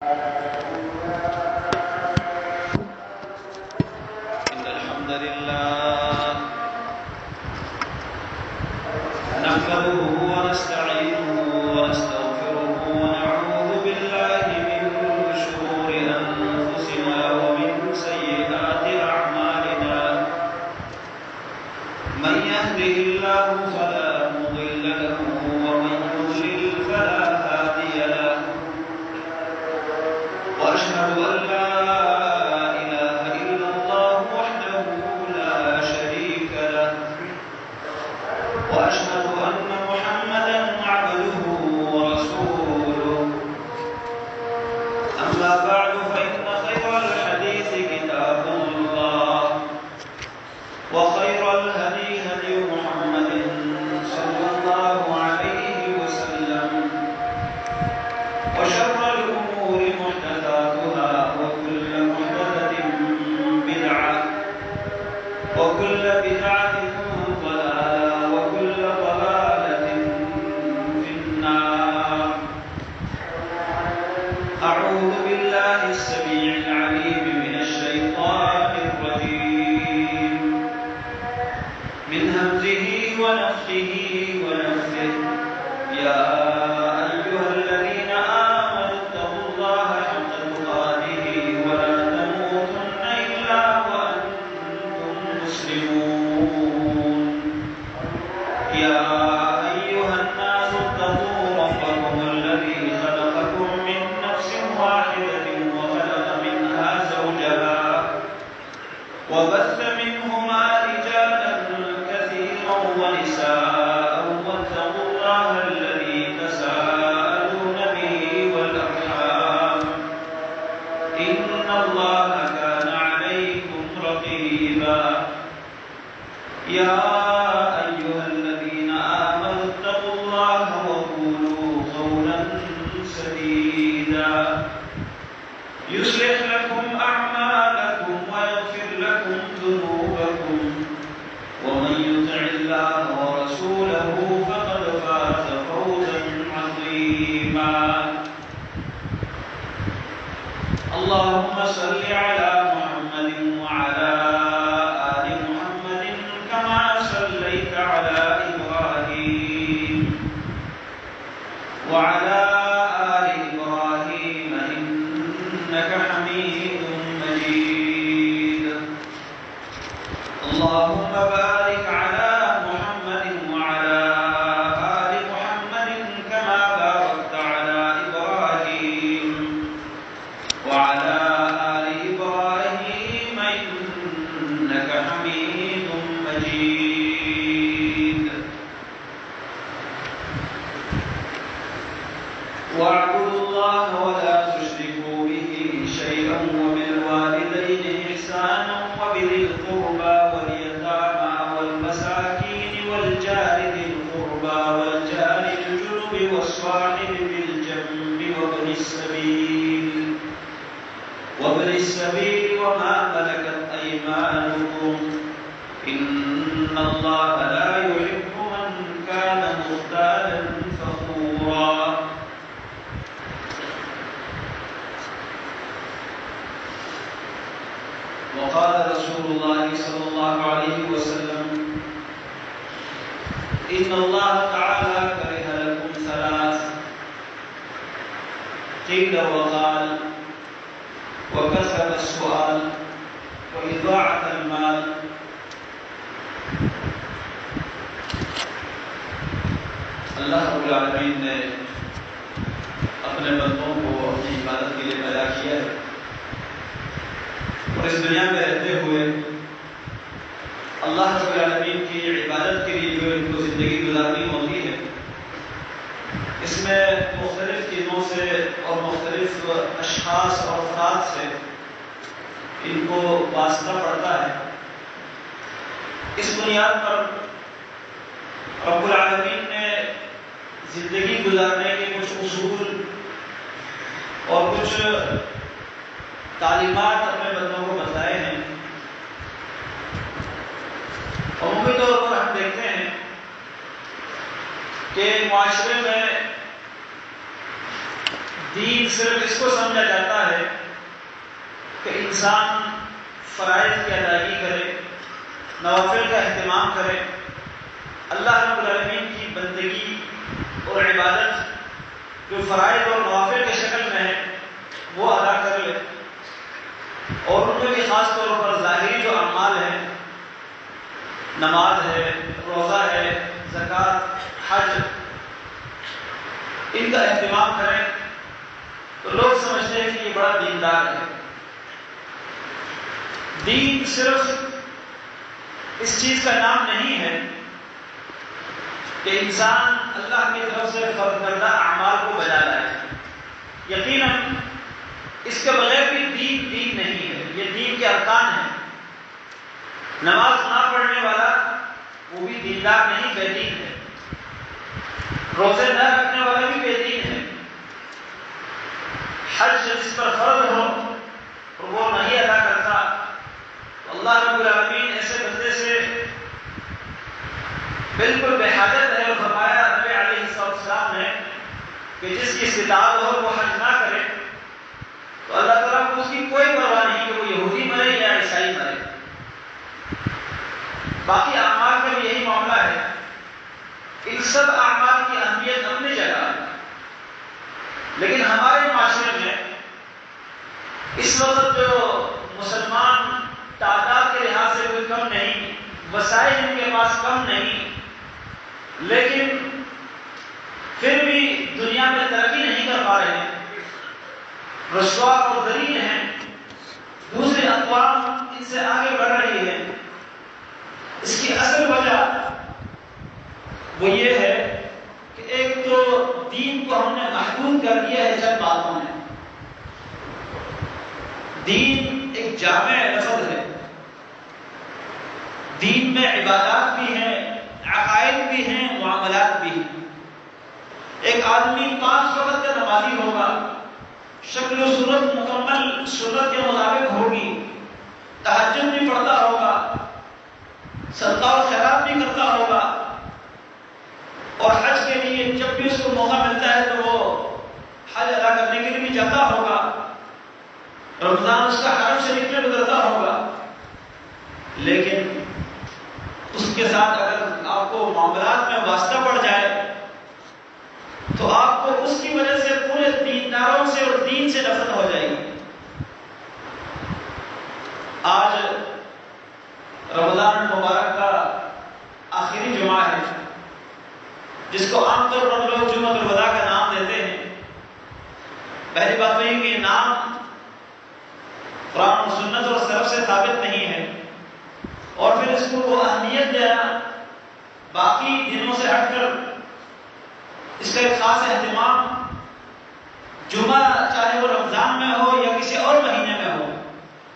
إن الحمد لله نحمده ونستعينه ونستغفره ونعوذ بالله من شرور أنفسنا ومن سيئات أعمالنا من يهده الله فلا مضل له ومن يضلل فلا هادي له وأشهد أن لا إله إلا الله وحده لا شريك له وأشهد أن محمدا عبده ورسوله أما بعد فإن خير الحديث كتاب الله وخير الهدي هدي محمد صلى الله عليه وسلم وشر الأمور محدثاتها وكل محدثة بدعة وكل بدعة ضلالة وكل ضلالة في النار. أعوذ بالله السميع العليم من الشيطان الرجيم من همزه ونفخه ونفثه. يا أيها الذين آمنوا اتقوا الله حق تقاته ولا تموتن إلا وأنتم مسلمون. يا أيها الناس اتقوا ربكم الذي خلقكم من نفس واحدة وخلق منها زوجها وبث منهما رجالا كثيرا ونساء واتقوا الله الذي تساءلون به والأرحام إن الله كان عليكم رقيبا. يا أيها الذين آمنوا اتقوا الله وقولوا قولا سديدا يصلح لكم أعمالكم ويغفر لكم ذنوبكم ومن يطع الله ورسوله فقد فاز فوزا عظيما. اللهم صل على محمد وعلى آل محمد كما صليت على إبراهيم وعلى آل إبراهيم إنك حميد مجيد. اللهم بارك على محمد وعلى آل محمد كما باركت على إبراهيم وعلى آل إبراهيم إنك حميد مجيد. واعبدوا الله ولا تشركوا به شيئا وبالوالدين إحسانا وبذي القربى واليتامى والمساكين والجار ذي القربى والجار الجنب والصاحب بالجنب وابن السبيل وما ملكت أيمانكم إن الله لا يحب من كان مختالا فخورا. وقال رسول الله صلى الله عليه وسلم إن الله تعالى كره لكم ثلاث قيل وقال وكثرة السؤال وإضاعة المال. اللہ رب العالمین نے اپنے بندوں کو اپنی عبادت کے لیے پیدا کیا ہے اور اس دنیا میں رہتے ہوئے اللہ رب العالمین کی عبادت کے لیے جو ان کو زندگی گزارنی ہوتی ہے اس میں مختلف چیزوں سے اور مختلف اشخاص اور افراد سے ان کو واسطہ پڑتا ہے. اس بنیاد پر رب العالمین نے زندگی گزارنے کے کچھ اصول اور کچھ تعلیمات اپنے بندوں کو بتائے ہیں. عمومی طور پر ہم دیکھتے ہیں کہ معاشرے میں دین صرف اس کو سمجھا جاتا ہے کہ انسان فرائض کی ادائیگی کرے، نوافل کا اہتمام کرے، اللہ رب العالمین کی بندگی اور عبادت جو فرائض اور نوافل کے شکل میں ہے وہ ادا کر لے، اور ان میں بھی خاص طور پر ظاہری جو اعمال ہیں، نماز ہے، روزہ ہے، زکوٰۃ، حج، ان کا اہتمام کریں تو لوگ سمجھتے ہیں کہ یہ بڑا دیندار ہے۔ دین صرف اس چیز کا نام نہیں ہے کہ انسان اللہ کی طرف سے فرض کردہ اعمال کو بجا لائے، یقیناً اس کے بغیر بھی دین نہیں ہے، یہ دین کے ارکان ہیں۔ نماز نہ پڑھنے والا وہ بھی دیندار نہیں، بے دین ہے۔ روزے نہ رکھنے والا بھی بے دین ہے۔ حج جس پر فرض ہو اور وہ نہیں ادا کرتا تو اللہ رب العالمین ایسے بندے سے بالکل بے حاجت ہے، اور فرمایا نبی علیہ السلام نے کہ جس کی استطاعت ہو وہ حج نہ کرے تو اللہ تعالیٰ کو اس کی کوئی پرواہ نہیں کہ وہ یہودی مرے یا عیسائی مرے۔ باقی اعمال کا بھی یہی معاملہ ہے۔ ان سب اعمال کی اہمیت اپنی جگہ ہے، لیکن ہمارے معاشرے میں اس وقت جو مسلمان تعداد کے لحاظ سے کوئی کم نہیں، وسائل ان کے پاس کم نہیں، لیکن پھر بھی دنیا میں ترقی نہیں کر پا رہے ہیں، رسوا اور ذلیل ہیں، دوسری اقوام ان سے آگے بڑھ رہی ہے۔ اس کی اصل وجہ وہ یہ ہے کہ ایک تو دین کو ہم نے محدود کر دیا ہے چند باتوں میں۔ دین ایک جامع لفظ ہے، دین میں عبادات بھی ہیں، عقائد بھی ہیں، معاملات بھی ہیں۔ ایک آدمی 5 وقت کا نمازی ہوگا، شکل و صورت مکمل سنت کے مطابق ہوگی، تہجد بھی پڑھتا ہوگا، صدقہ و خیرات بھی کرتا ہوگا، اور حج کے لیے جب بھی اس کو موقع ملتا ہے تو وہ حج ادا کرنے کے لیے بھی جاتا ہوگا، رمضان اس کا حرم شریف میں گزرتا ہوگا، لیکن اس کے ساتھ اگر آپ کو معاملات میں واسطہ پڑ جائے تو آپ کو اس کی وجہ سے پورے دینداروں سے اور دین سے نفرت ہو جائے گی۔ آج رمضان مبارک کا آخری جمعہ ہے، جس کو عام طور پر لوگ جمعۃ الوداع کا نام دیتے ہیں۔ پہلی بات تو یہ کہ یہ نام قرآن و سنت اور سلف سے ثابت نہیں ہے، اور پھر اس کو وہ اہمیت دینا باقی دنوں سے ہٹ کر اس کا ایک خاص اہتمام جمعہ چاہے وہ رمضان میں ہو یا کسی اور مہینے میں ہو،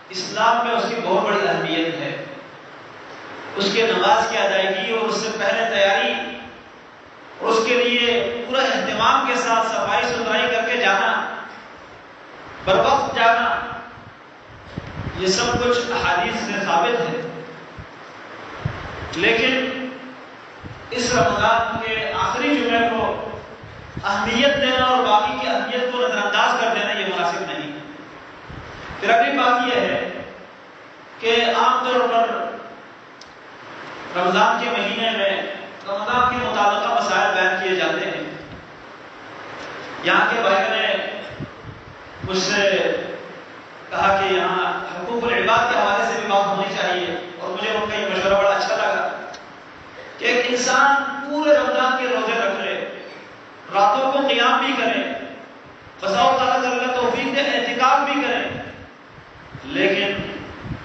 اسلام میں اس کی بہت بڑی اہمیت ہے۔ اس کے نماز کی ادائیگی اور اس سے پہلے تیاری اور اس کے لیے پورا اہتمام کے ساتھ صفائی ستھرائی کر کے جانا، بر وقت جانا، یہ سب کچھ احادیث سے ثابت ہے۔ لیکن اس رمضان کے آخری جمعے کو اہمیت دینا اور باقی کی اہمیت کو نظر انداز کر دینا یہ مناسب نہیں۔ پھر اگلی بات یہ ہے کہ عام طور پر رمضان کے مہینے میں رمضان کے متعلقہ مسائل بیان کیے جاتے ہیں۔ یہاں کے بھائیوں نے مجھ سے کہا کہ یہاں حقوق العباد کے حوالے سے بھی بات ہونی چاہیے، اور مجھے ان کا یہ مشورہ بڑا اچھا لگا کہ ایک انسان پورے رمضان کے روزے رکھ لے، راتوں کو قیام بھی کرے، بسا اوقات اللہ توفیق دے اعتکاف بھی کرے، لیکن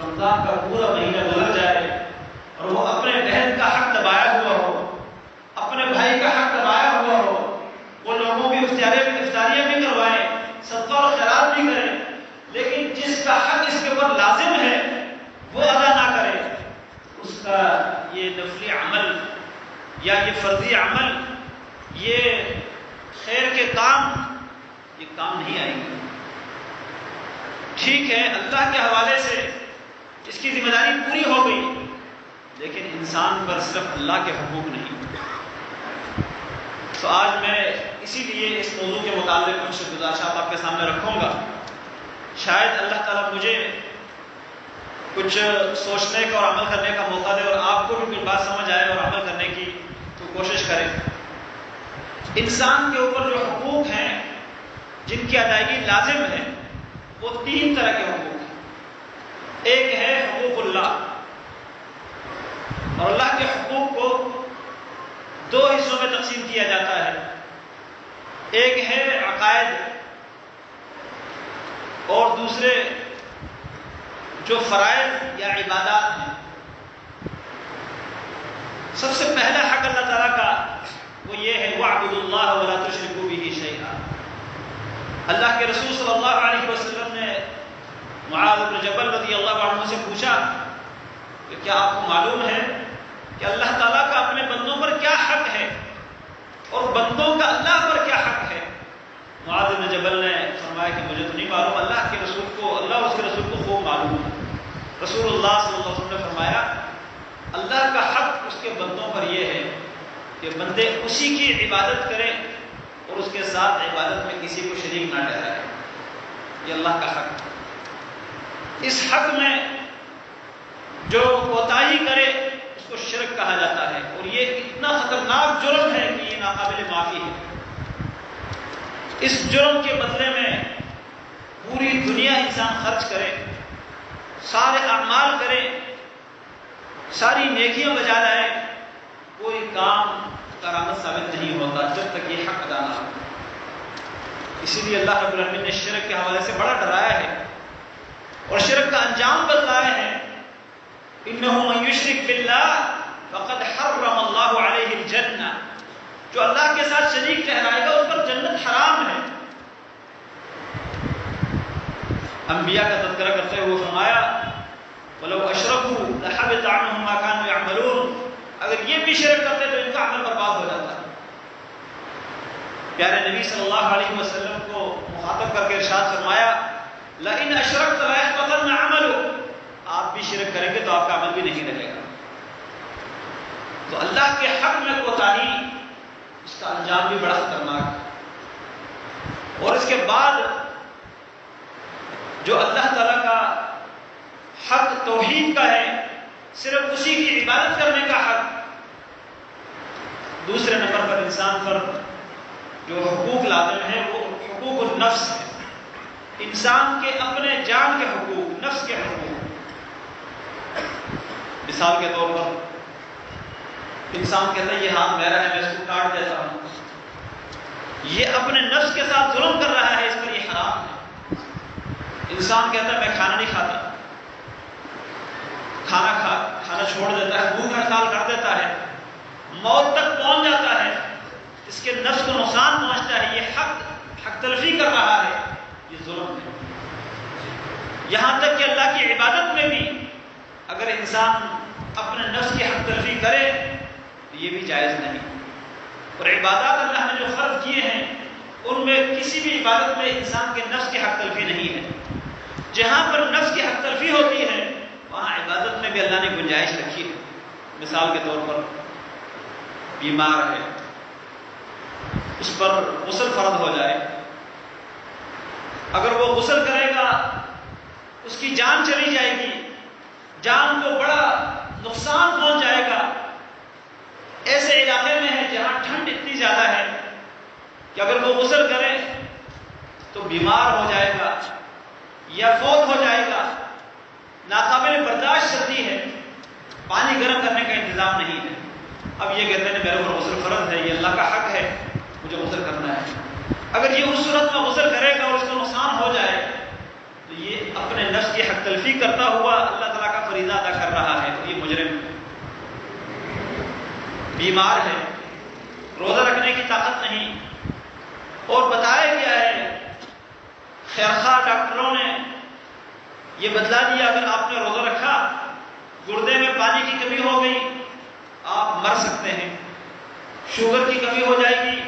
رمضان کا پورا مہینہ گزر جائے اور وہ اپنے بہن کا حق دبایا ہوا ہو، اپنے بھائی کا حق دبایا ہوا ہو، وہ لوگوں کی افطاریاں بھی کروائیں، صدقہ اور خیرات بھی کریں، لیکن جس کا حق اس کے اوپر لازم ہے وہ ادا نہ کرے، اس کا یہ نفلی عمل یا یہ فرضی عمل، یہ خیر کے کام، یہ کام نہیں آئے گا۔ ٹھیک ہے، اللہ کے حوالے سے اس کی ذمہ داری پوری ہو گئی، لیکن انسان پر صرف اللہ کے حقوق نہیں۔ تو آج میں اسی لیے اس موضوع کے متعلق کچھ گزارشات آپ کے سامنے رکھوں گا. شاید اللہ تعالیٰ مجھے کچھ سوچنے کا اور عمل کرنے کا موقع دے اور آپ کو بھی کچھ بات سمجھ آئے اور عمل کرنے کی تو کوشش کریں. انسان کے اوپر جو حقوق ہیں جن کی ادائیگی لازم ہے وہ 3 طرح کے حقوق ہیں. ایک ہے حقوق اللہ، اور اللہ کے حقوق کو 2 حصوں میں تقسیم کیا جاتا ہے. ایک ہے عقائد اور دوسرے جو فرائض یا عبادات ہیں. سب سے پہلا حق اللہ تعالیٰ کا وہ یہ ہے وَاعْبُدُوا اللَّهَ وَلَا تُشْرِكُوا بِهِ شَيْئًا. اللہ کے رسول صلی اللہ علیہ وسلم نے معاذ بن جبل رضی اللہ عنہ سے پوچھا کہ کیا آپ کو معلوم ہے کہ اللہ تعالیٰ کا اپنے بندوں پر کیا حق ہے اور بندوں کا اللہ پر کیا حق ہے؟ معاذ بن جبل نے فرمایا کہ مجھے تو نہیں معلوم، اللہ کے رسول کو، اللہ اس کے رسول کو خوب معلوم ہے. رسول اللہ صلی اللہ علیہ وسلم نے فرمایا اللہ کا حق اس کے بندوں پر یہ ہے کہ بندے اسی کی عبادت کریں اور اس کے ساتھ عبادت میں کسی کو شریک نہ ٹھہرائیں. یہ اللہ کا حق ہے. اس حق میں جو کوتاہی کرے اس کو شرک کہا جاتا ہے، اور یہ اتنا خطرناک جرم ہے کہ یہ ناقابل معافی ہے. اس جرم کے بدلے میں پوری دنیا انسان خرچ کرے، سارے اعمال کرے، ساری نیکیاں بجا لائے، کوئی کام کرامت ثابت نہیں ہوتا جب تک یہ حق ادا نہ ہو. اسی لیے اللہ رب العالمین نے شرک کے حوالے سے بڑا ڈرایا ہے اور شرک کا انجام بتلایا ہے. انہ من یشرک باللہ فقد حرم اللہ علیہ الجنہ. جو اللہ کے ساتھ شریک ٹھہرائے گا اس پر جنت حرام ہے. انبیاء کا تذکرہ کرتے ہوئے فرمایا وَلَوْ أَشْرَكُوا لَحَبِطَ عَنْهُمْ مَا كَانُوا يَعْمَلُونَ. اگر یہ بھی شرک کرتے تو ان کا عمل برباد ہو جاتا ہے. پیارے نبی صلی اللہ علیہ وسلم کو مخاطب کر کے ارشاد فرمایا لَإِنْ أَشْرَكْتَ لَيَحْبَطَنَّ عَمَلُكَ. آپ بھی شرک کریں گے تو آپ کا عمل بھی نہیں رہے گا. تو اللہ کے حق میں کوتاہی اس کا انجام بھی بڑا خطرناک ہے. اور اس کے بعد جو اللہ تعالیٰ کا حق توحید کا ہے، صرف اسی کی عبادت کرنے کا حق. دوسرے نمبر پر انسان پر جو حقوق لازم ہیں وہ حقوق النفس ہے. انسان کے اپنے جان کے حقوق، نفس کے حقوق. مثال کے طور پر انسان کہتا ہے یہ ہاتھ میرا ہے، میں اس کو کاٹ دیتا ہوں. یہ اپنے نفس کے ساتھ ظلم کر رہا ہے، اس پر یہ حرام ہے. انسان کہتا ہے میں کھانا نہیں کھاتا، کھانا چھوڑ دیتا ہے، بھوک ہڑتال کر دیتا ہے، موت تک پہنچ جاتا ہے، اس کے نفس کو نقصان پہنچتا ہے. یہ حق تلفی کر رہا ہے، یہ ظلم ہے. یہاں تک کہ اللہ کی عبادت میں بھی اگر انسان اپنے نفس کی حق تلفی کرے تو یہ بھی جائز نہیں. اور عبادات اللہ نے جو فرض کیے ہیں ان میں کسی بھی عبادت میں انسان کے نفس کی حق تلفی نہیں ہے. جہاں پر نفس کی حق تلفی ہوتی ہے وہاں عبادت میں بھی اللہ نے گنجائش رکھی ہے. مثال کے طور پر بیمار ہے، اس پر غسل فرض ہو جائے، اگر وہ غسل کرے گا اس کی جان چلی جائے گی، جان کو بڑا نقصان پہنچ جائے گا. ایسے علاقے میں ہے جہاں ٹھنڈ اتنی زیادہ ہے کہ اگر وہ غسل کرے تو بیمار ہو جائے گا یا فوت ہو جائے گا. ناقابل برداشت سردی ہے، پانی گرم کرنے کا انتظام نہیں ہے. اب یہ کہتے ہیں میرے اوپر غسل فرض ہے، یہ اللہ کا حق ہے، مجھے غسل کرنا ہے. اگر یہ اس صورت میں غسل کرے گا اور اس کو نقصان ہو جائے تو یہ اپنے نفس کی حق تلفی کرتا ہوا اللہ تعالیٰ کا فریضہ ادا کر رہا ہے. تو یہ مجرم ہے. بیمار ہے، روزہ رکھنے کی طاقت نہیں، اور بتایا گیا ہے خیرخواہ ڈاکٹروں نے یہ بتلا دیا اگر آپ نے روزہ رکھا، گردے میں پانی کی کمی ہو گئی، آپ مر سکتے ہیں. شوگر کی کمی ہو جائے گی،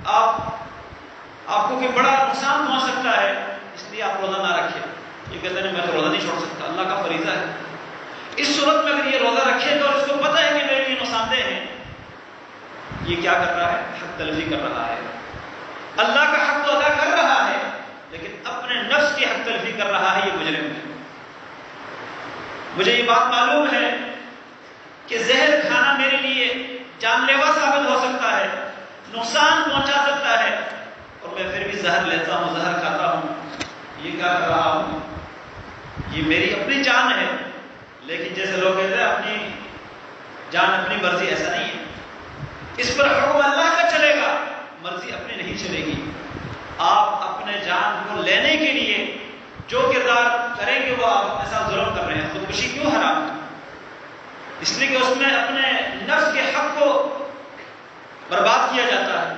آپ کو کوئی بڑا نقصان پہنچ سکتا ہے، اس لیے آپ روزہ نہ رکھیں. یہ کہتے ہیں میں تو روزہ نہیں چھوڑ سکتا، اللہ کا فریضہ ہے. اس صورت میں اگر یہ روزہ رکھے تو اس کو پتہ ہے کہ میرے لیے نقصان دہ ہے، یہ کیا کر رہا ہے؟ حق تلفی کر رہا ہے. اللہ کا حق تو ادا کر رہا ہے لیکن اپنے نفس کی حق تلفی کر رہا ہے، یہ مجرم ہے۔ مجھے یہ بات معلوم ہے کہ زہر کھانا میرے لیے جان لیوا ثابت ہو سکتا ہے، نقصان پہنچا سکتا ہے، اور میں پھر بھی زہر لیتا ہوں، زہر کھاتا ہوں۔ یہ کیا کر رہا ہوں؟ یہ میری اپنی جان ہے، لیکن جیسے لوگ کہتے ہیں اپنی جان اپنی مرضی، ایسا نہیں ہے۔ اس پر حکم اللہ کا چلے گا، مرضی اپنی نہیں چلے گی۔ آپ اپنے جان کو لینے کے لیے جو کردار کریں گے وہ آپ ایسا ظلم کر رہے ہیں۔ خودکشی کیوں حرام ہے؟ اس لیے کہ اس میں اپنے نفس کے حق کو برباد کیا جاتا ہے۔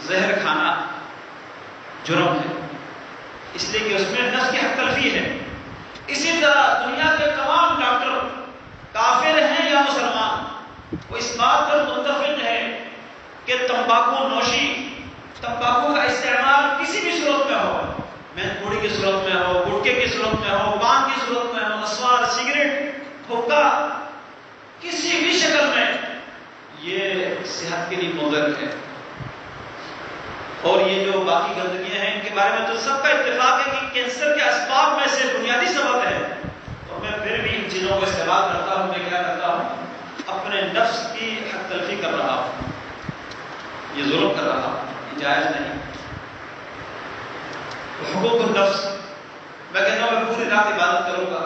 زہر کھانا جرم ہے، اس لیے کہ اس میں نفس کی حق تلفی ہے۔ اسی طرح دنیا کے تمام ڈاکٹر کافر ہیں یا مسلمان، وہ اس بات پر متفق ہے کہ تمباکو نوشی، تمباکو کا استعمال کسی بھی صورت میں ہو، مہن پوڑی کی صورت میں ہو، گٹکے کی صورت میں ہو، پان کی صورت میں ہو، نسوار، سگریٹ، حقہ، کسی بھی شکل میں یہ صحت کے لیے مضر ہے۔ اور یہ جو باقی گندگیاں ہیں ان کے بارے میں تو سب کا اتفاق ہے کہ کینسر کے اسباب میں سے بنیادی سبب ہے، اور میں پھر بھی ان چیزوں کو استعمال کرتا ہوں۔ میں کیا کرتا ہوں؟ اپنے نفس کی حق تلفی کر رہا ہوں، یہ ظلم کر رہا ہوں، یہ جائز نہیں۔ حقوق النفس، میں کہتا ہوں میں پوری رات عبادت کروں گا،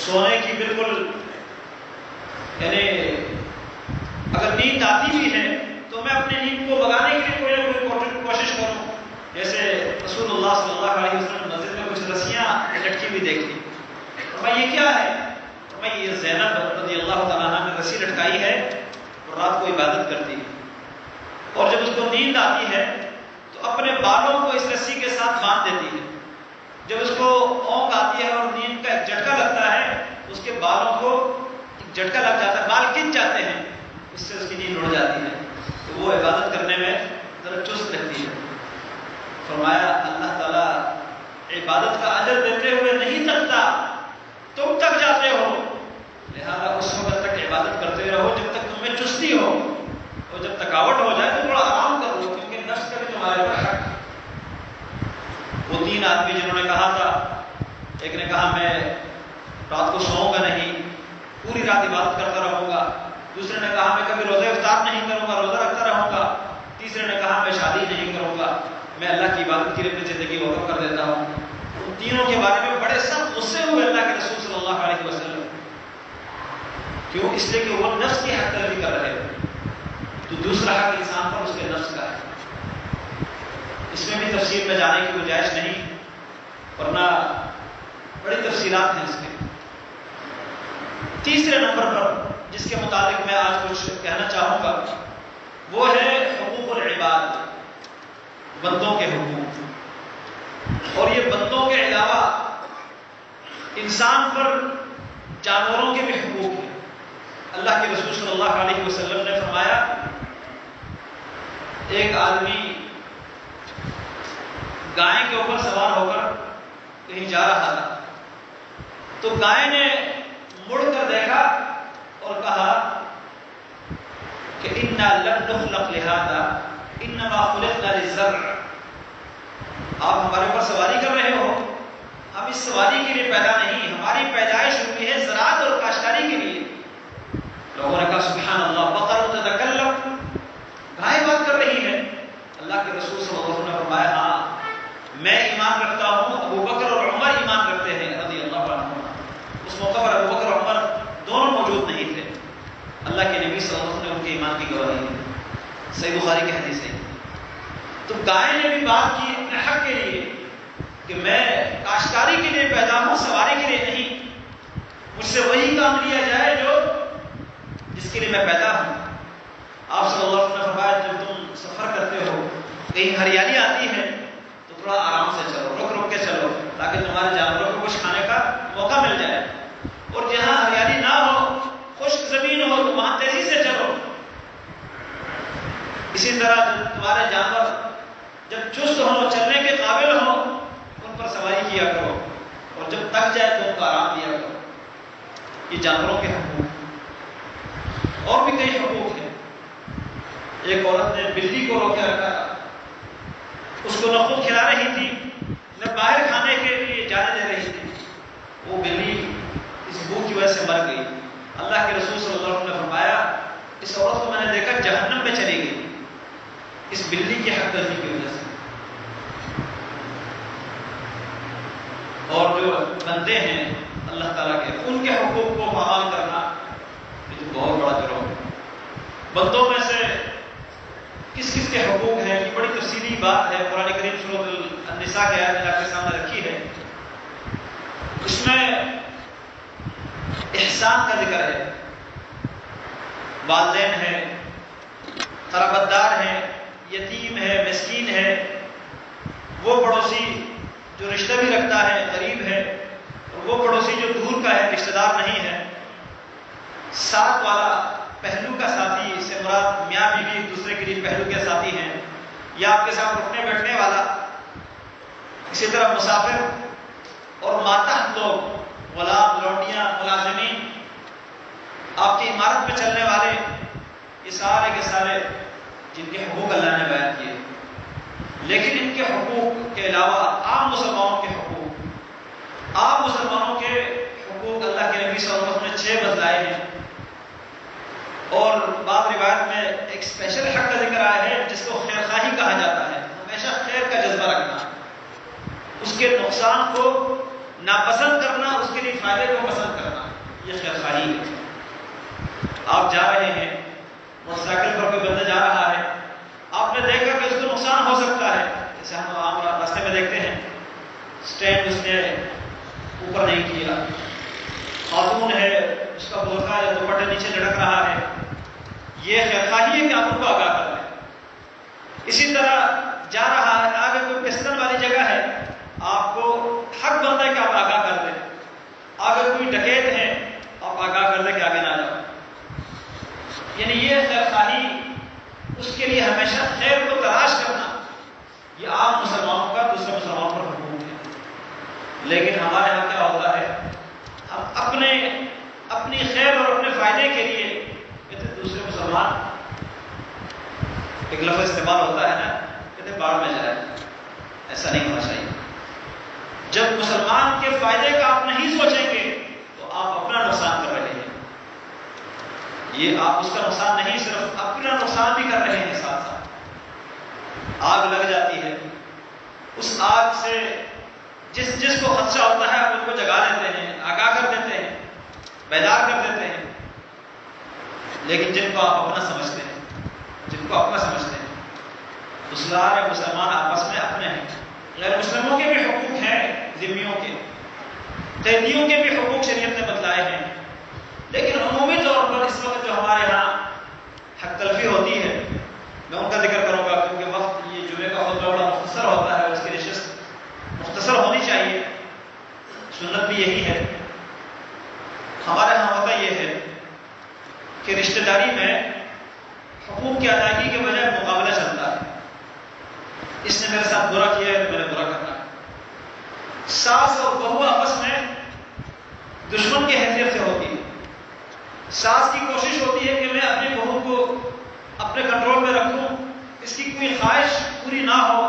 سونے کی بالکل، یعنی اگر نیند آتی بھی ہے تو میں اپنی نیند کو بگانے کے لیے کوئی کوشش کروں۔ جیسے رسول اللہ صلی اللہ علیہ وسلم نے مسجد میں کچھ رسیاں لٹکی ہوئی دیکھی، میں یہ کیا ہے؟ میں یہ زینب رضی اللہ تعالیٰ عنہ نے رسی لٹکائی ہے اور رات کو عبادت کرتی ہے، اور جب اس کو نیند آتی ہے تو اپنے بالوں کو اس رسی کے ساتھ باندھ دیتی ہے۔ جب اس کو اونگ آتی ہے اور نیند کا ایک جھٹکا لگتا ہے تو اس کے بالوں کو ایک جھٹکا لگ جاتا ہے، بال کھنچ جاتے ہیں، اس سے اس کی نیند اڑ جاتی ہے، تو وہ عبادت کرنے میں ذرا چست رہتی ہے۔ فرمایا اللہ تعالیٰ عبادت کا اجر دیتے ہوئے نہیں تھکتا، تم تک جاتے ہو، لہذا اس وقت تک عبادت کرتے رہو جب تک تم میں چستی ہو، اور جب تھکاوٹ ہو جائے تو تھوڑا آرام کرو، کیونکہ نفس کا بھی تمہارے پر حق۔ وہ تین آدمی جنہوں نے کہا تھا، ایک نے کہا میں رات کو سوؤں گا نہیں، پوری رات عبادت کرتا رہوں گا، دوسرے نے کہا میں کبھی روزہ افطار نہیں کروں گا، روزہ رکھتا رہوں گا، تیسرے نے کہا میں شادی نہیں کروں گا، میں اللہ کی عبادت کے لیے اپنی زندگی وقف کر دیتا ہوں۔ ان تینوں کے بارے میں بڑے سخت غصے ہوئے اللہ کے رسول صلی اللہ علیہ وسلم۔ کیوں؟ اس لیے کہ وہ نفس کی حق تلفی کر رہے تھے، تو دوسرا حق انسان پر اس کے نفس کا ہے۔ اس میں بھی تفصیل میں جانے کی گنجائش نہیں، ورنہ بڑی تفصیلات ہیں اس میں۔ تیسرے نمبر پر جس کے متعلق میں آج کچھ کہنا چاہوں گا وہ ہے حقوق العباد، بندوں کے حقوق۔ اور یہ بندوں کے علاوہ انسان پر جانوروں کے بھی حقوق ہیں۔ اللہ کے رسول صلی اللہ علیہ وسلم نے فرمایا ایک آدمی گائے کے اوپر سوار ہو کر کہیں جا رہا تھا، تو گائے نے مڑ کر دیکھا اور کہا کہ اِنَّا لَمْ نُخْلَقْ لِهَذَا إِنَّمَا خُلِقْنَا لِلزَّرْعِ، آپ ہمارے اوپر سواری کر رہے ہو، ہم اس سواری کے لیے پیدا نہیں، ہماری پیدائش ہوئی ہے زراعت اور کاشتکاری کے لیے۔ لوگوں نے کہا سبحان اللہ، بقر تتکلم، گائے بات کر رہی ہے۔ اللہ کے رسول صلی اللہ علیہ وسلم نے فرمایا ہاں میں ایمان رکھتا ہوں، ابو بکر اور عمر ایمان رکھتے ہیں رضی اللہ عنہ۔ اس موقع پر ابو بکر اور عمر دونوں موجود نہیں تھے، اللہ کے نبی صلی اللہ علیہ وسلم نے ان کے ایمان کی گواہی دی، صحیح بخاری کی حدیث ہے۔ تو گائے نے بھی بات کی اپنے حق کے لیے کہ میں کاشتکاری کے لیے پیدا ہوں، سواری کے لیے نہیں، مجھ سے وہی کام لیا جائے جو جس کے لیے میں پیدا ہوں۔ آپ صلی اللہ علیہ وسلم نے فرمایا جب تم سفر کرتے ہو، کہیں ہریالی آتی ہے تو تھوڑا آرام سے چلو، رک رک کے چلو، تاکہ تمہارے جانوروں کو کچھ کھانے کا موقع مل جائے، اور جہاں ہریالی نہ ہو، خشک زمین ہو تو وہاں تیزی سے چلو۔ اسی طرح تمہارے جانور جب چست ہوں، چلنے کے قابل ہوں، ان پر سواری کیا کرو، اور جب تک جائے تو ان کو آرام دیا کرو۔ یہ جانوروں کے حقوق، اور بھی کئی حقوق ہیں۔ ایک عورت نے بلی کو روک کے رکھا تھا، اس کو نہ خود کھلا رہی تھی نہ باہر کھانے کے لیے جانے دے رہی تھی، وہ بلی اس بھوک کی وجہ سے مر گئی۔ اللہ کے رسول صلی اللہ علیہ وسلم نے فرمایا اس عورت کو میں نے دیکھا جہنم میں چلی گئی اس بلی کی حق تلفی کی وجہ سے۔ اور جو بندے ہیں اللہ تعالیٰ کے، ان کے حقوق کو پامال کرنا یہ تو بہت بڑا جرم ہے۔ بندوں میں سے کس کس کے حقوق ہیں یہ بڑی تفصیلی بات ہے، قرآن کریم سورۃ النساء کی آیت میں آپ کے سامنے رکھی ہے۔ اس میں احسان کا ذکر ہے، والدین ہیں، قرابت دار ہیں، یتیم ہے، مسکین ہے، وہ پڑوسی جو رشتہ بھی رکھتا ہے قریب ہے، اور وہ پڑوسی جو دور کا ہے رشتہ دار نہیں ہے، ساتھ والا پہلو کا ساتھی، اس سے مراد میاں بیوی ایک دوسرے کے لیے پہلو کے ساتھی ہیں، یا آپ کے ساتھ اٹھنے بیٹھنے والا، اسی طرح مسافر اور ماتحت لوگ، غلام، لونڈیاں، ملازمین، آپ کی عمارت میں چلنے والے، یہ سارے کے سارے جن کے حقوق اللہ نے بیان کیے۔ لیکن ان کے حقوق کے علاوہ عام مسلمانوں کے حقوق، عام مسلمانوں کے حقوق اللہ کے نبی صلی اللہ علیہ وسلم نے 6 بتلائے ہیں، اور بعض روایت میں ایک اسپیشل حق کا ذکر آیا ہے جس کو خیر خواہی کہا جاتا ہے، ہمیشہ خیر کا جذبہ رکھنا، اس کے نقصان کو ناپسند کرنا، اس کے لیے فائدے کو پسند کرنا، یہ خیر خواہی ہے۔ آپ جا رہے ہیں، موٹر سائیکل پر کوئی بندہ جا رہا ہے، آپ نے دیکھا کہ اس کو نقصان ہو سکتا ہے، جیسے ہم عام راستے میں دیکھتے ہیں اسٹینڈ اس نے اوپر نہیں کیا، خاتون ہے اس کا برقع یا دوپٹہ نیچے لٹک رہا ہے، یہ خیر خواہی ہے کہ آپ ان کو آگاہ کر دیں۔ اسی طرح جا رہا ہے، آگے کوئی پھسلن والی جگہ ہے، آپ کو حق بنتا ہے کہ آپ آگاہ کر دیں، آگے کوئی ڈکیت ہے آپ آگاہ کر دیں کہ آگے نہ جاؤ۔ یعنی یہ خیر خواہی، اس کے لیے ہمیشہ خیر کو تلاش کرنا، یہ عام مسلمانوں کا دوسرے مسلمانوں پر حقوق ہے۔ لیکن ہمارے یہاں کیا ہوتا ہے، ہم اپنی خیر اور اپنے فائدے کے لیے کہتے دوسرے مسلمان، ایک لفظ استعمال ہوتا ہے نا، کہتے باڑ میں جائے، ایسا نہیں ہونا چاہیے۔ جب مسلمان کے فائدے کا آپ نہیں سوچیں گے تو آپ اپنا نقصان کر رہے ہیں، یہ آپ اس کا نقصان نہیں، صرف اپنا نقصان بھی کر رہے ہیں۔ ساتھ ساتھ آگ لگ جاتی ہے، اس آگ سے جس کو خدشہ ہوتا ہے آپ ان کو جگا دیتے ہیں، آگاہ کر دیتے ہیں، بیدار کر دیتے ہیں۔ لیکن جن کو آپ اپنا سمجھتے ہیں، تو سارے مسلمان آپس میں اپنے ہیں۔ غیر مسلموں کے بھی حقوق ہیں، ذمیوں کے، قیدیوں کے بھی حقوق شریعت نے بتلائے ہیں، لیکن عمومی طور پر اس وقت جو ہمارے ہاں حق تلفی ہوتی ہے، میں ان کا ذکر کروں گا کیونکہ وقت یہ جمعے کا خطبہ بڑا مختصر ہوتا ہے، اس کی نشست مختصر ہونی چاہیے، سنت بھی یہی ہے۔ ہمارے ہاں ہوتا یہ ہے کہ رشتہ داری میں حقوق کی ادائیگی کے بجائے مقابلہ چلتا ہے، اس نے میرے ساتھ برا کیا ہے تو میں نے برا کرنا ہے۔ ساس اور بہو آپس میں دشمن کی حیثیت سے ہوتی ہے۔ ساس کی کوشش ہوتی ہے کہ میں اپنی بہو کو اپنے کنٹرول میں رکھوں، اس کی کوئی خواہش پوری نہ ہو،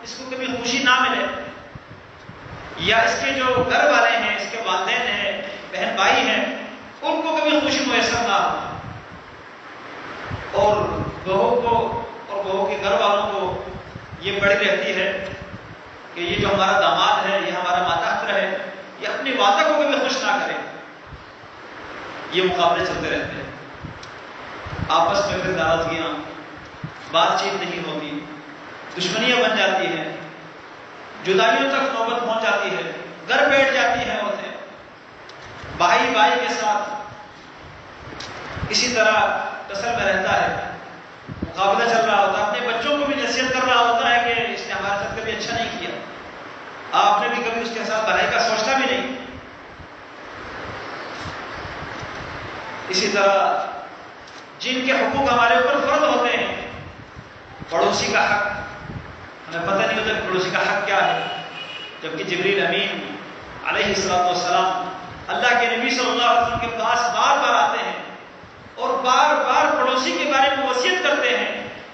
اس کو کبھی خوشی نہ ملے، یا اس کے جو گھر والے ہیں، اس کے والدین ہیں، بہن بھائی ہیں، ان کو کبھی خوشی میسر نہ ہو، اور بہو کو اور بہو کے گھر والوں کو یہ پڑی رہتی ہے کہ یہ جو ہمارا داماد ہے، یہ ہمارا ماتحت ہے، یہ اپنی والدہ کو کبھی خوش نہ کرے۔ یہ مقابلے چلتے رہتے ہیں، آپس میں پھر ناراضگیاں، بات چیت نہیں ہوتی، دشمنیاں بن جاتی ہیں، جدائیوں تک نوبت پہنچ جاتی ہے، گھر بیٹھ جاتی ہیں عورتیں، بھائی بھائی کے ساتھ اسی طرح ٹسل میں رہتا ہے، مقابلہ چل رہا ہوتا ہے، اپنے بچوں کو بھی نصیحت کر رہا ہوتا ہے کہ اس نے ہمارے ساتھ کبھی اچھا نہیں کیا، آپ نے بھی کبھی اس کے ساتھ بھلائی کا سوچنا بھی نہیں۔ اسی طرح جن کے حقوق ہمارے اوپر فرض ہوتے ہیں، پڑوسی کا حق، ہمیں پتہ نہیں ہوتا کہ پڑوسی کا حق کیا ہے، جبکہ جبریل امین علیہ السلام اللہ کے نبی صلی اللہ علیہ وسلم کے پاس بار بار آتے ہیں اور بار بار پڑوسی کے بارے میں وصیت کرتے ہیں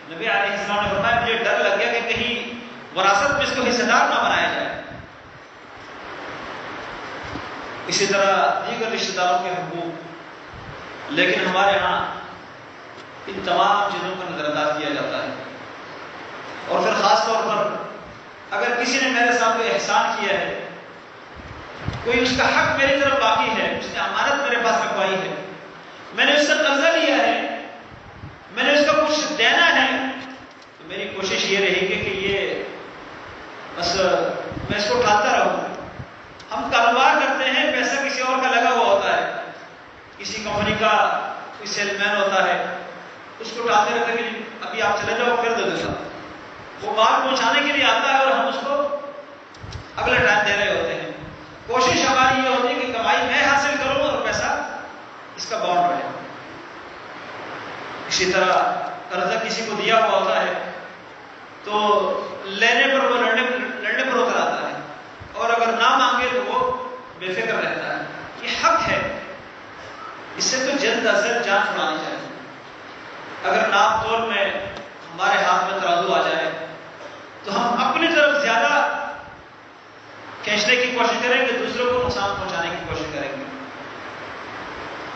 نبی علیہ السلام نے فرمایا مجھے ڈر لگ گیا کہ کہیں وراثت میں اس کو حصہ دار نہ بنایا جائے۔ اسی طرح دیگر رشتہ داروں کے حقوق، لیکن ہمارے ہاں ان تمام چیزوں کا نظر انداز کیا جاتا ہے۔ اور پھر خاص طور پر اگر کسی نے میرے ساتھ کوئی احسان کیا ہے، کوئی اس کا حق میری طرف باقی ہے، اس نے امانت میرے پاس رکھوائی ہے، میں نے اس سے قرضہ لیا ہے، میں نے اس کا کچھ دینا ہے، تو میری کوشش یہ رہے گی کہ یہ بس میں اس کو ٹالتا رہوں۔ ہم کاروبار کرتے ہیں، پیسہ کسی اور کا لگا ہوا ہوتا ہے، کسی کمپنی کا کوئی سیل مین ہوتا ہے، اس کو ٹالتے رہتے کہ ابھی آپ چلے جاؤ پھر دے دیتا، وہ مال پہنچانے کے لیے آتا ہے اور ہم اس کو اگلا ٹائم دے رہے ہوتے ہیں۔ کوشش ہماری یہ ہوتی ہے کہ کمائی میں حاصل کروں اور پیسہ اس کا باؤنڈ رہے۔ اسی طرح قرضہ کسی کو دیا ہوا ہوتا ہے تو لینے پر وہ لڑنے پر اتر آتا ہے، اور اگر نہ مانگے تو وہ بے فکر رہتا ہے۔ یہ حق ہے، اس سے تو جلد از جلد جان چھڑانی چاہیے۔ اگر ناپ تول میں ہمارے ہاتھ میں ترازو آ جائے تو ہم اپنی طرف زیادہ کھینچنے کی کوشش کریں گے، دوسروں کو نقصان پہنچانے کی کوشش کریں گے۔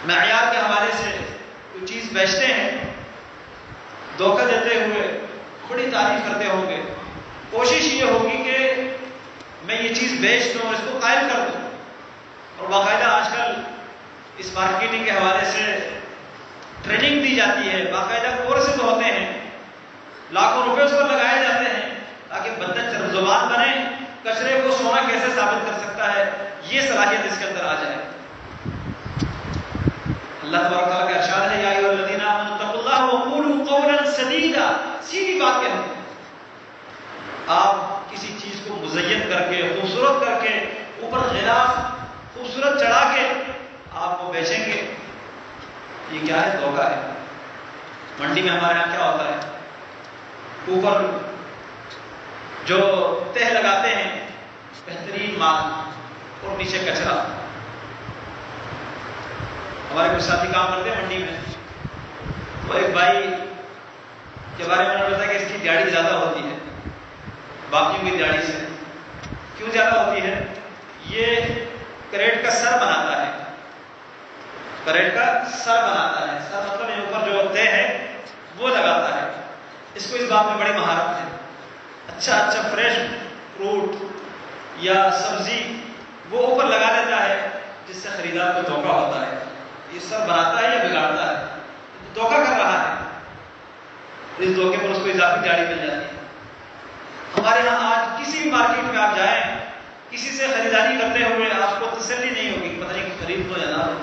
معیار کے حوالے سے کوئی چیز بیچتے ہیں، دھوکہ دیتے ہوئے بڑی تعریف کرتے ہوں گے، کوشش یہ ہوگی کہ میں یہ چیز بیچ دوں اور اس کو قائم کر دوں۔ اور باقاعدہ آج کل اس مارکیٹنگ کے حوالے سے ٹریننگ دی جاتی ہے، باقاعدہ کورسز ہوتے ہیں، لاکھوں روپے اس پر لگائے جاتے ہیں تاکہ بندہ چرب زبان بنے، کچرے کو سونا کیسے ثابت کر سکتا ہے یہ صلاحیت اس کے اندر آ جائے۔ اللہ تبارک تعالیٰ کا ارشاد ہے یا ایھا الذین آمنوا اتقوا اللہ وقولوا قولا سدیدا، سیدھی بات کہتے ہیں۔ آپ کسی چیز کو مزین کر کے، خوبصورت کر کے، اوپر غلاف خوبصورت چڑھا کے آپ وہ بیچیں گے، یہ کیا ہے؟ دھوکہ ہے۔ منڈی میں ہمارے یہاں کیا ہوتا ہے، اوپر جو تہ لگاتے ہیں بہترین مال اور نیچے کچرا۔ ہمارے کچھ ساتھی کام کرتے ہیں منڈی میں، تو ایک بھائی کے بارے میں انہوں نے بتایا کہ اس کی دیہڑی زیادہ ہوتی ہے باقیوں کی دیہڑی سے۔ کیوں زیادہ ہوتی ہے؟ یہ کریٹ کا سر بناتا ہے، کریٹ کا سر بناتا ہے، سر مطلب یہ اوپر جو تہ ہے وہ لگاتا ہے۔ اس کو اس بات میں بڑی مہارت ہے، اچھا فریش فروٹ یا سبزی وہ اوپر لگا دیتا ہے جس سے خریدار کو دھوکہ ہوتا ہے۔ یہ سر بناتا ہے یا بگاڑتا ہے؟ دھوکہ کر رہا ہے، اس دھوکے پر اس کو اضافی دیہڑی مل جاتی ہے۔ ہمارے یہاں آج کسی بھی مارکیٹ میں آپ جائیں، کسی سے خریداری کرتے ہوئے آپ کو تسلی نہیں ہوگی، پتہ نہیں کہ خرید لو یا نہ لو،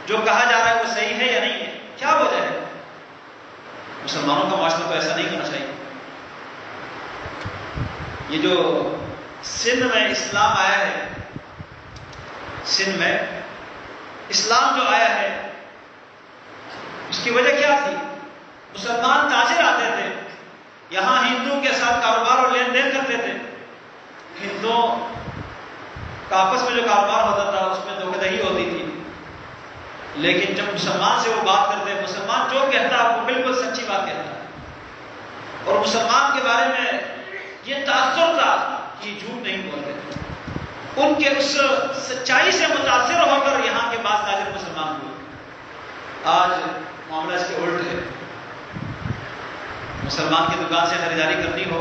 جو کہا جا رہا ہے وہ صحیح ہے یا نہیں ہے، کیا وجہ ہے؟ مسلمانوں کا معاشرہ تو ایسا نہیں ہونا چاہیے۔ یہ جو سندھ میں اسلام آیا ہے، سندھ میں اسلام جو آیا ہے اس کی وجہ کیا تھی؟ مسلمان تاجر آتے تھے یہاں، ہندوؤں کے ساتھ کاروبار اور لین دین کرتے تھے، ہندوؤں کا آپس میں جو کاروبار ہوتا تھا اس میں دھوکہ دہی ہوتی تھی، لیکن جب مسلمان سے وہ بات کرتے، مسلمان جو کہتا وہ بالکل سچی بات کہتا، اور مسلمان کے بارے میں یہ تاثر تھا کہ یہ جھوٹ نہیں بولتے، ان کے اس سچائی سے متاثر ہو کر یہاں کے بعض تاجر مسلمان ہوئے۔ آج معاملہ اس کے الٹ ہے، مسلمان کی دکان سے خریداری کرنی ہو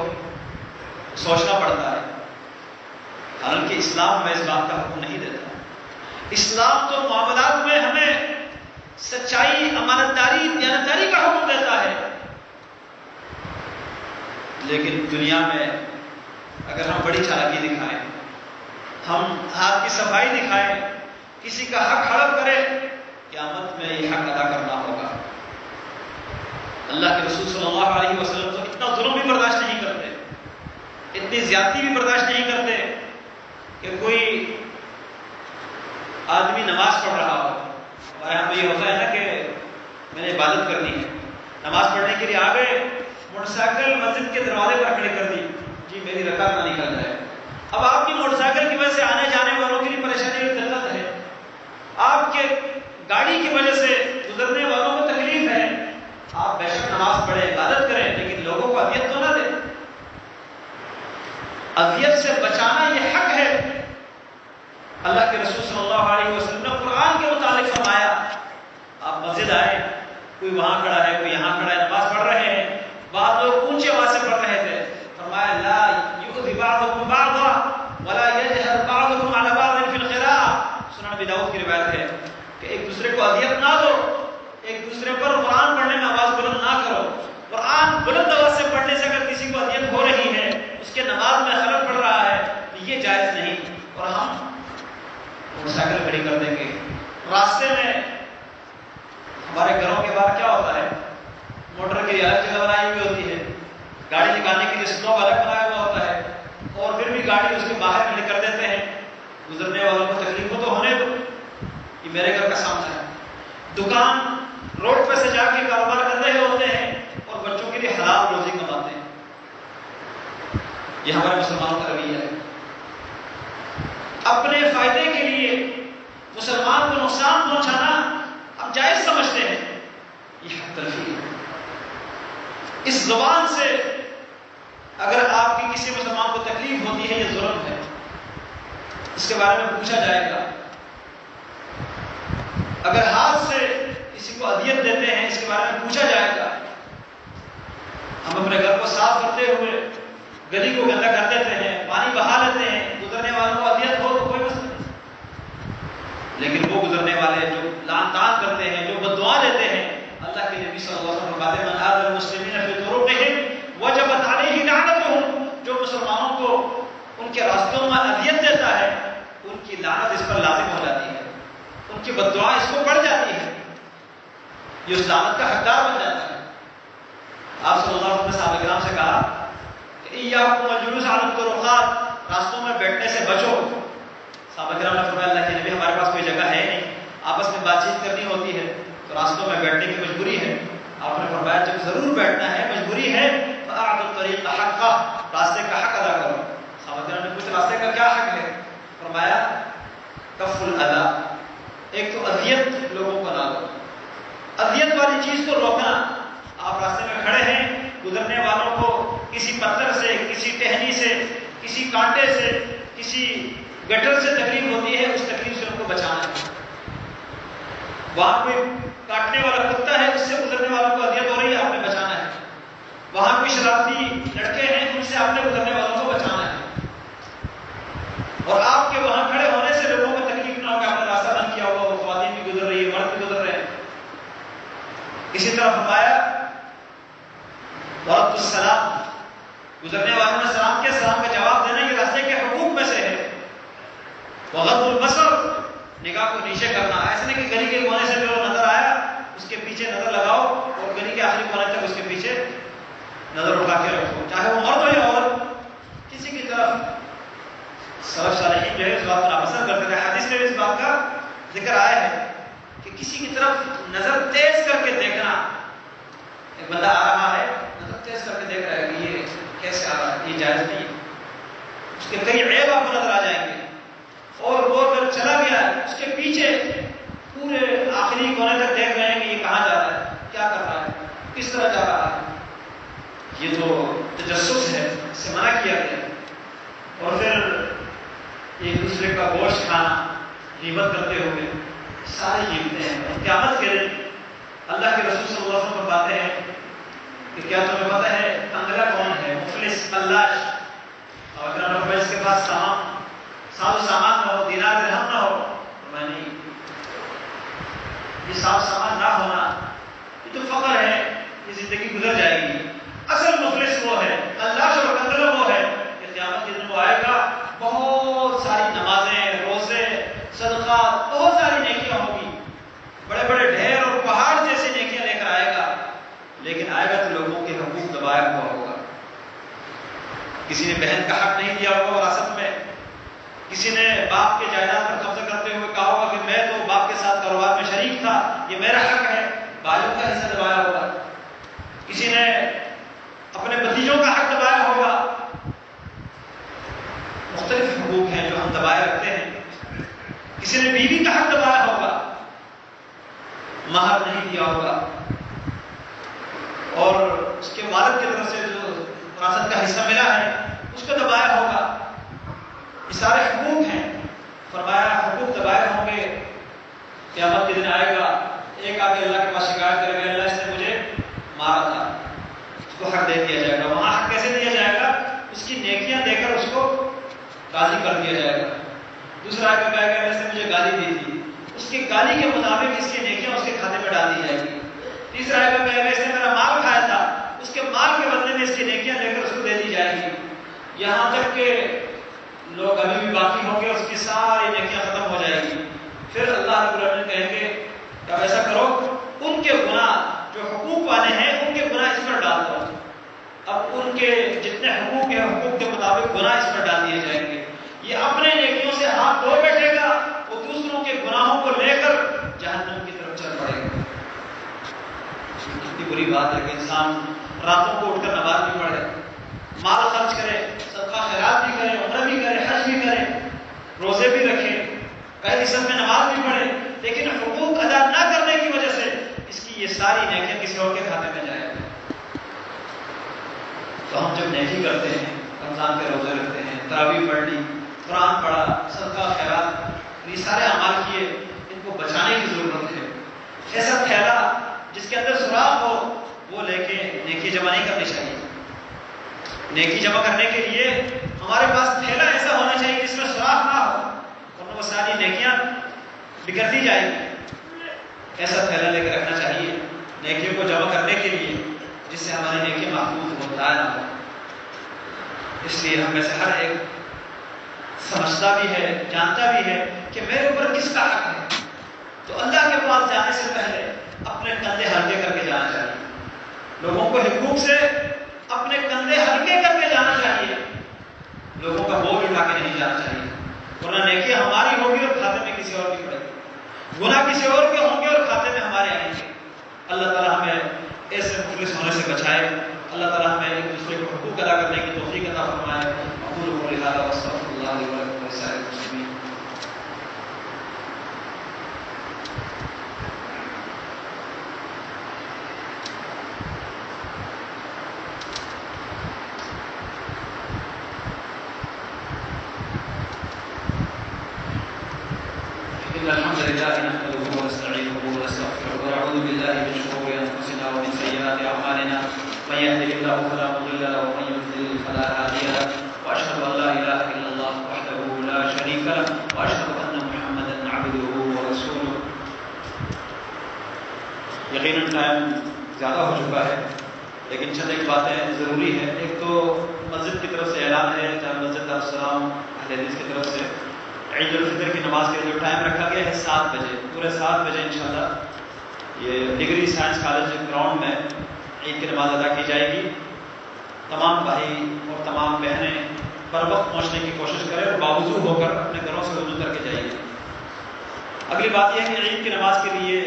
سوچنا پڑتا ہے، حالانکہ اسلام میں اس بات کا حکم نہیں دیتا۔ اسلام تو معاملات میں ہمیں سچائی، امانتداری، دیانتداری کا حکم دیتا ہے، لیکن دنیا میں اگر ہم بڑی چالاکی دکھائیں، ہم ہاتھ کی صفائی دکھائیں، کسی کا حق ہڑپ کریں، قیامت میں یہ حق ادا کرنا ہوگا۔ اللہ کے رسول صلی اللہ علیہ وسلم تو اتنا ظلم بھی برداشت نہیں کرتے، اتنی زیادتی بھی برداشت نہیں کرتے کہ کوئی آدمی نماز پڑھ رہا ہو، ہمارے یہاں پہ یہ ہوتا ہے نا کہ میں نے عبادت کرنی ہے، نماز پڑھنے کے لیے آ گئے، موٹر سائیکل مسجد کے دروازے پر کھڑی کر دی، جی میری رکعت نہ نکل جائے۔ اب آپ کی موٹر سائیکل کی وجہ سے آنے جانے والوں کے لیے پریشانی اور دقت ہے، آپ کے گاڑی کی وجہ سے گزرنے والوں کو تکلیف ہے، آپ بے شک نماز پڑھیں، عبادت کریں، لیکن لوگوں کو اذیت تو نہ دے. اذیت سے بچانا یہ حق ہے. اللہ کے رسول صلی اللہ علیہ وسلم نے قرآن کے متعلق فرمایا. آپ مسجد آئے، کوئی وہاں کھڑا ہے، کوئی یہاں کھڑا ہے، نماز پڑھ رہے ہیں، بعض لوگ اونچی آواز سے پڑھ رہے تھے. فرمایا لا یؤذی بعضکم بعضا ولا یجہر بعضکم علی بعض فی القراءۃ. سنن ابی داؤد کی روایت ہے کہ ایک دوسرے کو اذیت نہ دو، ایک دوسرے پر قرآن پڑھنے میں آواز بلند نہ کرو. قرآن بلند آواز سے پڑھنے سے اگر کسی کو اذیت ہو رہی ہے، اس کے نماز میں خلل پڑ رہا ہے، تو یہ جائز نہیں. اور ہم موٹر سائیکل کھڑی کر دیں گے راستے میں. ہمارے گھروں کے باہر کیا ہوتا ہے؟ موٹر کے لیے الگ جگہ بنائی ہوئی ہوتی ہے، گاڑی نکالنے کے لیے سلوپ الگ بنایا ہوا ہوتا ہے، اور پھر بھی گاڑی اس کے باہر کھڑی کر دیتے ہیں. گزرنے والوں کو تکلیف ہو تو ہونے دو. یہ میرے گھر کا سامنا ہے. دکان روڈ پہ سے جا کے کاروبار کر رہے ہوتے ہیں اور بچوں کے لیے حلال روزی کماتے ہیں. یہ ہمارے مسلمانوں کا رویہ ہے. اپنے فائدے کے لیے مسلمان کو نقصان پہنچانا ہم جائز سمجھتے ہیں. یہ حق تلفی ہے. اس زبان سے اگر آپ کی کسی مسلمان کو تکلیف ہوتی ہے یہ ظلم ہے. اس کے بارے میں پوچھا جائے گا. اگر ہاتھ سے کسی کو اذیت دیتے ہیں اس کے بارے میں پوچھا جائے گا. ہم اپنے گھر کو صاف کرتے ہوئے گلی کو گندا کر دیتے ہیں، پانی بہا لیتے ہیں، گزرنے والوں کو اذیت ہو تو کوئی مسئلہ نہیں. لیکن وہ گزرنے والے جو لعن طعن کرتے ہیں، جو بد دعا دیتے ہیں، اللہ کے نبی صلی اللہ علیہ وسلم فرماتے ہیں من آذى المسلمین فی طرقهم وجبت علیہ لعنتهم. جو مسلمانوں کو ان کے راستوں میں اذیت دیتا ہے ان کی لعنت اس پر لازم ہو جاتی ہے، ان کی بد دعا اس کو پڑ جاتی ہے، یہ اس لعنت کا حقدار بن جاتا ہے. آپ صلی اللہ علیہ وسلم نے صحابہ کرام سے کہا کہ ایاکم الجلوس علی الطرقات، راستوں میں بیٹھنے سے بچو. صحابہ کرام نے فرمایا اللہ کے نبی ہمارے پاس کوئی جگہ ہے نہیں، آپس میں بات چیت کرنی ہوتی ہے تو راستوں میں بیٹھنے کی مجبوری ہے. آپ نے فرمایا جب ضرور بیٹھنا ہے، مجبوری ہے، فاعطوا الطریق حقہ، راستے کا حق ادا کرو. صحابہ کرام نے پوچھا راستے کا کیا حق ہے؟ فرمایا کف الاذی، ایک تو اذیت لوگوں کو نہ دو، اذیت والی چیز کو روکنا. آپ راستے میں کھڑے ہیں، گزرنے والوں کو کسی پتھر سے، کسی ٹہنی سے، کسی کانٹے سے، کسی گٹر سے تکلیف ہوتی ہے، اس تکلیف سے ان کو بچانا ہے. وہاں کوئی کاٹنے والا کتا ہے، اس سے گزرنے والوں کو اذیت ہو رہی ہے، آپ نے بچانا ہے. وہاں کوئی شرارتی لڑکے ہیں، ان سے آپ نے گزرنے والوں کو بچانا ہے. اور آپ کے وہاں کھڑے ہونے سے لوگوں کو تکلیف نہ ہو کہ آپ نے راستہ بند کیا ہوا، وہ خواتین بھی گزر رہی ہے، مرد بھی گزر رہے ہیں. اسی طرح فرمایا وَرَدُّ السَّلَامِ، گزرنے والوں نے سلام کے سلام کا جواب دینا یہ راستے کے حقوق میں سے ہے. وَغَضُّ الْبَصَرِ، نگاہ کو نیچے کرنا. ایسے نہیں کہ گلی کے کونے سے جو نظر آیا اس کے پیچھے نظر لگاؤ اور گلی کے آخری کونے تک اس کے پیچھے نظر اٹھا کے رکھو، چاہے وہ مرد ہو یا عورت. کسی کی طرف سلف صالحین جو ہے اس بات کو ناپسند کرتے تھے. حدیث میں بھی اس بات کا ذکر آیا ہے کہ کسی کی طرف نظر تیز کر کے دیکھنا. ایک بندہ آ رہا ہے، نظر تیز کر کے دیکھ رہا ہے کہ یہ کیسے آ رہا ہے، یہ جائز نہیں ہے. اس کے کئی عیب آپ کو نظر آ جائیں گے. اور وہ اگر چلا گیا اس کے پیچھے پورے آخری کونے تک دیکھ رہے ہیں کہ یہ کہاں جا رہا ہے، کیا کر رہا ہے، کس طرح جا رہا ہے. یہ تو تجسس ہے، اس سے منع کیا گیا. اور پھر ایک دوسرے کا گوشت کھانا، غیبت کرتے ہوئے، ساری غیبتیں ہیں. قیامت کے دن اللہ کے رسول صلی اللہ علیہ وسلم بتاتے ہیں کہ کیا تمہیں پتہ ہے تنگلا کون ہے، مفلس، فلاش. اور اگر اس کے پاس ساز و سامان نہ ہو، دینار درہم نہ ہو، میں نہیں. یہ ساز و سامان نہ ہونا یہ تو فقر ہے، یہ زندگی گزر جائے گی. اصل مفلس وہ ہے، اللہ اور کنگلا وہ ہے کہ قیامت کے دن وہ آئے گا، بہت ساری نمازیں، روزے، صدقات، بہت ساری نیکیاں ہوگی، بڑے بڑے ڈھیر اور پہاڑ جیسی نیکیاں لے کر آئے گا. لیکن آئے گا تو لوگوں کے حقوق دبایا ہوا ہوگا. کسی نے بہن کا حق نہیں دیا ہوگا وراثت میں، کسی نے باپ کے جائیداد پر قبضہ کرتے ہوئے کہا ہوگا کہ میں تو باپ کے ساتھ کاروبار میں شریک تھا، یہ میرا حق ہے، بھائیوں کا حصہ دبایا ہوگا. کسی نے اپنے بھتیجوں کا حق دبایا ہوگا. مختلف حقوق ہیں جو ہم دبائے رکھتے ہیں. کسی نے بیوی کا حق دبایا ہوگا، مہر نہیں دیا ہوگا. اور اس کے والد کی طرف سے جو وراثت کا حصہ ملا ہے اس کو دبایا ہوگا. یہ سارے حقوق ہیں. فرمایا حقوق دبائے ہوں گے. قیامت کے دن آئے گا, ایک آ کے اللہ کے پاس شکایت کرے گا, اللہ اس نے مجھے مارا تھا, اس کو حق دے دیا جائے گا. وہاں حق کیسے دیا جائے گا؟ اس کی نیکیاں دے کر اس کو راضی کر دیا جائے گا. دوسرا آگے کہے گا اس نے مجھے گالی دی تھی, اس کی گالی کے مطابق اس کی نیکیاں اس کے کھاتے میں ڈال دی جائے گی. تیسرا آگے کہے گا اس نے میرا مال کھایا تھا, اس کے مال کے بدلے میں اس کی نیکیاں لے کر اس کو دے دی جائے گی. یہاں تک کہ لوگ ابھی بھی باقی ہوں گے, اس کی ساری نیکیاں ختم ہو جائے گی. پھر اللہ رب العالمین کہیں گے کہ اب ایسا کرو, ان کے گناہ جو حقوق والے ہیں ان کے گناہ اس پر ڈال دو. اب ان کے جتنے حقوق ہیں حقوق کے مطابق گناہ اس پر ڈال دیے جائیں گے. یہ اپنے نیکیوں سے ہاتھ دھو بیٹھے گا, وہ دوسروں کے گناہوں کو لے کر جہنم کی طرف چل پڑے گا. کتنی بری بات ہے کہ انسان راتوں کو اٹھ کر نماز بھی پڑھے, مال خرچ کرے, صدقہ خیرات بھی کرے, عمرہ بھی کرے, حج بھی کرے, روزے بھی رکھے, پہلی صف میں نماز بھی پڑھے, لیکن حقوق ادا نہ کرنے کی وجہ سے اس کی یہ ساری نیکیاں کسی اور کے کھاتے میں جائے. تو ہم جب نیکی کرتے ہیں, رمضان کے روزے رکھتے ہیں, تراویح پڑھ لی, قرآن پڑھا, صدقہ خیرات, یہ سارے اعمال کیے, ان کو بچانے کی ضرورت ہے. ایسا تھیلا جس کے اندر سوراخ ہو وہ لے کے نیکی جمع نہیں کرنی چاہیے. نیکی جمع کرنے کے لیے ہمارے پاس تھیلا ایسا ہونا چاہیے جس میں سوراخ نہ ہو, اور وہ ساری نیکیاں بکھرتی جائیں گی. ایسا تھیلا لے کے رکھنا چاہیے نیکیوں کو جمع کرنے کے لیے, جس سے ہماری نیکی محفوظ ہو, ضائع نہ ہو. اس لیے ہم میں سے ہر ایک سمجھتا بھی ہے, جانتا بھی ہے کہ میرے اوپر کس کا حق ہے. تو اللہ کے پاس جانے سے پہلے اپنے کندھے ہلکے کر کے جانا چاہیے. لوگوں کو حقوق سے اپنے کندھے ہلکے کر کے جانا چاہیے, لوگوں کا بوجھ اٹھا کے نہیں جانا چاہیے, ورنہ نیکی ہماری ہوگی اور کھاتے میں کسی اور کی پڑے گی, گناہ کسی اور کے ہوں گے اور کھاتے میں ہمارے آئیں گے. اللہ تعالیٰ ہمیں ایسے مخلص ہونے سے بچائے. اللہ تعالیٰ ہمیں ایک دوسرے کو حقوق ادا کرنے کی توفیق عطا فرمائے. اقول قولی ھذا واستغفر اللہ لی ولکم ولسائر المسلمین. الحمد لله نحمده ونستعينه ونستغفره ونعوذ بالله من شرور انفسنا ومن سيئات اعمالنا من يهده الله فلا مضل له ومن يضلل فلا هادي له واشهد ان لا اله الا الله وحده لا شريك له واشهد ان محمدا عبده ورسوله. یقیناً ٹائم زیادہ ہو چکا ہے, لیکن چند ایک باتیں ضروری ہیں. ایک تو مسجد کی طرف سے اعلان ہے, جامع مسجد دارالسلام اہل حدیث کی طرف سے عید الفطر کی نماز کے لیے جو ٹائم رکھا گیا ہے 7 بجے, پورے 7 بجے انشاءاللہ یہ ڈگری سائنس کالج گراؤنڈ میں عید کی نماز ادا کی جائے گی. تمام بھائی اور تمام بہنیں بر وقت پہنچنے کی کوشش کریں اور باوضو ہو کر اپنے گھروں سے وضو کر کے جائیے. اگلی بات یہ ہے کہ عید کی نماز کے لیے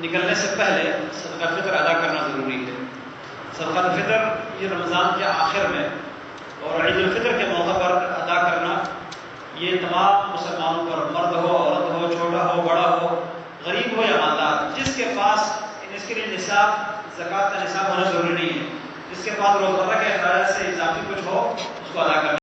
نکلنے سے پہلے صدقہ فطر ادا کرنا ضروری ہے. صدقہ فطر یہ رمضان کے آخر میں اور عید الفطر کے موقع پر ادا کرنا یہ تمام مسلمانوں پر, مرد ہو, عورت ہو, چھوٹا ہو, بڑا ہو, غریب ہو یا مالدار, جس کے پاس اس کے لیے نصاب, زکوٰۃ کا نصاب ہونا ضروری نہیں ہے, جس کے پاس روزمرہ کے اخراجات سے اضافی کچھ ہو اس کو ادا کرنا.